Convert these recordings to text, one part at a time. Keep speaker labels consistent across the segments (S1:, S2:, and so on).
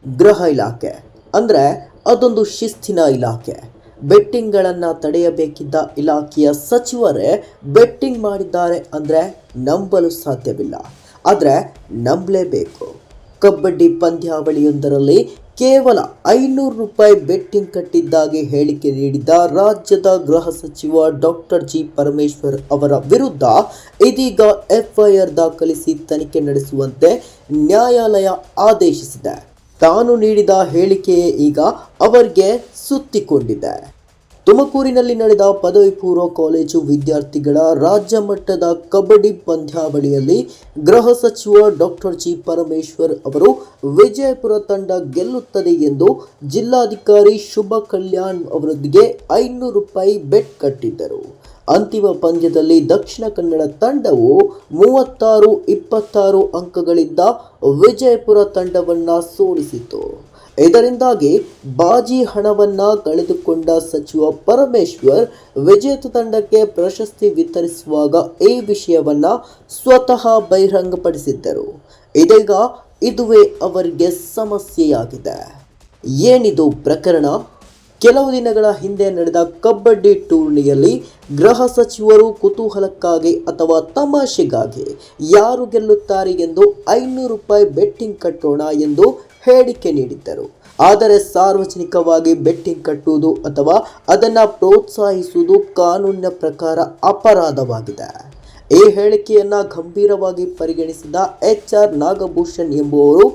S1: ಗೃಹ ಇಲಾಖೆ ಅಂದರೆ ಅದೊಂದು ಶಿಸ್ತಿನ ಇಲಾಖೆ. ಬೆಟ್ಟಿಂಗ್ಗಳನ್ನು ತಡೆಯಬೇಕಿದ್ದ ಇಲಾಖೆಯ ಸಚಿವರೇ ಬೆಟ್ಟಿಂಗ್ ಮಾಡಿದ್ದಾರೆ ಅಂದರೆ ನಂಬಲು ಸಾಧ್ಯವಿಲ್ಲ. ಆದರೆ ನಂಬಲೇಬೇಕು. ಕಬಡ್ಡಿ ಪಂದ್ಯಾವಳಿಯೊಂದರಲ್ಲಿ ಕೇವಲ 500 ರೂಪಾಯಿ ಬೆಟ್ಟಿಂಗ್ ಕಟ್ಟಿದ್ದಾಗಿ ಹೇಳಿಕೆ ನೀಡಿದ್ದ ರಾಜ್ಯದ ಗೃಹ ಸಚಿವ ಡಾಕ್ಟರ್ ಜಿ ಪರಮೇಶ್ವರ್ ಅವರ ವಿರುದ್ಧ ಇದೀಗ ಎಫ್ಐಆರ್ ದಾಖಲಿಸಿ ತನಿಖೆ ನಡೆಸುವಂತೆ ನ್ಯಾಯಾಲಯ ಆದೇಶಿಸಿದೆ. ತಾನು ನೀಡಿದ ಹೇಳಿಕೆಯೇ ಈಗ ಅವರಿಗೆ ಸುತ್ತಿಕೊಂಡಿದೆ. ತುಮಕೂರಿನಲ್ಲಿ ನಡೆದ ಪದವಿ ಪೂರ್ವ ಕಾಲೇಜು ವಿದ್ಯಾರ್ಥಿಗಳ ರಾಜ್ಯ ಮಟ್ಟದ ಕಬಡ್ಡಿ ಪಂದ್ಯಾವಳಿಯಲ್ಲಿ ಗೃಹ ಸಚಿವ ಡಾಕ್ಟರ್ ಜಿ ಪರಮೇಶ್ವರ್ ಅವರು ವಿಜಯಪುರ ತಂಡ ಗೆಲ್ಲುತ್ತದೆ ಎಂದು ಜಿಲ್ಲಾಧಿಕಾರಿ ಶುಭ ಕಲ್ಯಾಣ್ ಅವರೊಂದಿಗೆ 500 ರೂಪಾಯಿ ಬೆಟ್ ಕಟ್ಟಿದ್ದರು. ಅಂತಿಮ ಪಂದ್ಯದಲ್ಲಿ ದಕ್ಷಿಣ ಕನ್ನಡ ತಂಡವು 36-26 ಅಂಕಗಳಿಂದ ವಿಜಯಪುರ ತಂಡವನ್ನು ಸೋಲಿಸಿತು. ಇದರಿಂದಾಗಿ ಬಾಜಿ ಹಣವನ್ನ ಕಳೆದುಕೊಂಡ ಸಚಿವ ಪರಮೇಶ್ವರ್ ವಿಜೇತ ತಂಡಕ್ಕೆ ಪ್ರಶಸ್ತಿ ವಿತರಿಸುವಾಗ ಈ ವಿಷಯವನ್ನ ಸ್ವತಃ ಬಹಿರಂಗಪಡಿಸಿದ್ದರು. ಇದೀಗ ಇದುವೇ ಅವರಿಗೆ ಸಮಸ್ಯೆಯಾಗಿದೆ. ಏನಿದು ಪ್ರಕರಣ? ಕೆಲವು ದಿನಗಳ ಹಿಂದೆ ನಡೆದ ಕಬಡ್ಡಿ ಟೂರ್ನಿಯಲ್ಲಿ ಗೃಹ ಸಚಿವರು ಕುತೂಹಲಕ್ಕಾಗಿ ಅಥವಾ ತಮಾಷೆಗಾಗಿ ಯಾರು ಗೆಲ್ಲುತ್ತಾರೆ ಎಂದು 500 ರೂಪಾಯಿ ಬೆಟ್ಟಿಂಗ್ ಕಟ್ಟೋಣ ಎಂದು ಹೇಳಿಕೆ ನೀಡಿದ್ದರು. ಆದರೆ ಸಾರ್ವಜನಿಕವಾಗಿ ಬೆಟ್ಟಿಂಗ್ ಕಟ್ಟುವುದು ಅಥವಾ ಅದನ್ನು ಪ್ರೋತ್ಸಾಹಿಸುವುದು ಕಾನೂನಿನ ಪ್ರಕಾರ ಅಪರಾಧವಾಗಿದೆ. ಈ ಹೇಳಿಕೆಯನ್ನು ಗಂಭೀರವಾಗಿ ಪರಿಗಣಿಸಿದ HR ನಾಗಭೂಷಣ್ ಎಂಬುವರು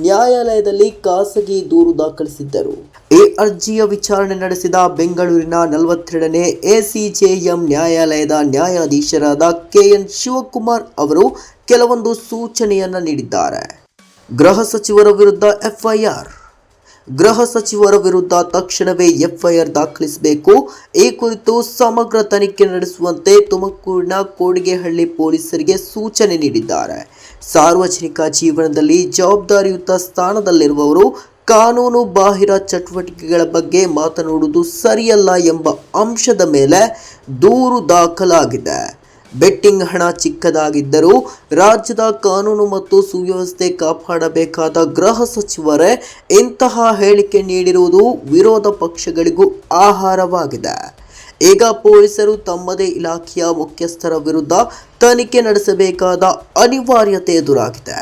S1: ನ್ಯಾಯಾಲಯದಲ್ಲಿ ಖಾಸಗಿ ದೂರು ದಾಖಲಿಸಿದ್ದರು. ಈ ಅರ್ಜಿಯ ವಿಚಾರಣೆ ನಡೆಸಿದ ಬೆಂಗಳೂರಿನ 42ನೇ ACJM ನ್ಯಾಯಾಲಯದ ನ್ಯಾಯಾಧೀಶರಾದ KN ಶಿವಕುಮಾರ್ ಅವರು ಕೆಲವೊಂದು ಸೂಚನೆಯನ್ನು ನೀಡಿದ್ದಾರೆ. ಗೃಹ ಸಚಿವರ ವಿರುದ್ಧ FIR. ಗೃಹ ಸಚಿವರ ವಿರುದ್ಧ ತಕ್ಷಣವೇ FIR ದಾಖಲಿಸಬೇಕು. ಈ ಕುರಿತು ಸಮಗ್ರ ತನಿಖೆ ನಡೆಸುವಂತೆ ತುಮಕೂರಿನ ಕೋಡಿಗೆಹಳ್ಳಿ ಪೊಲೀಸರಿಗೆ ಸೂಚನೆ ನೀಡಿದ್ದಾರೆ. ಸಾರ್ವಜನಿಕ ಜೀವನದಲ್ಲಿ ಜವಾಬ್ದಾರಿಯುತ ಸ್ಥಾನದಲ್ಲಿರುವವರು ಕಾನೂನು ಬಾಹಿರ ಚಟುವಟಿಕೆಗಳ ಬಗ್ಗೆ ಮಾತನಾಡುವುದು ಸರಿಯಲ್ಲ ಎಂಬ ಅಂಶದ ಮೇಲೆ ದೂರು ದಾಖಲಾಗಿದೆ. ಬೆಟ್ಟಿಂಗ್ ಹಣ ಚಿಕ್ಕದಾಗಿದ್ದರೂ ರಾಜ್ಯದ ಕಾನೂನು ಮತ್ತು ಸುವ್ಯವಸ್ಥೆ ಕಾಪಾಡಬೇಕಾದ ಗೃಹ ಸಚಿವರೇ ಇಂತಹ ಹೇಳಿಕೆ ನೀಡಿರುವುದು ವಿರೋಧ ಪಕ್ಷಗಳಿಗೂ ಆಹಾರವಾಗಿದೆ. ಈಗ ಪೊಲೀಸರು ತಮ್ಮದೇ ಇಲಾಖೆಯ ಮುಖ್ಯಸ್ಥರ ವಿರುದ್ಧ ತನಿಖೆ ನಡೆಸಬೇಕಾದ ಅನಿವಾರ್ಯತೆ ಎದುರಾಗಿದೆ.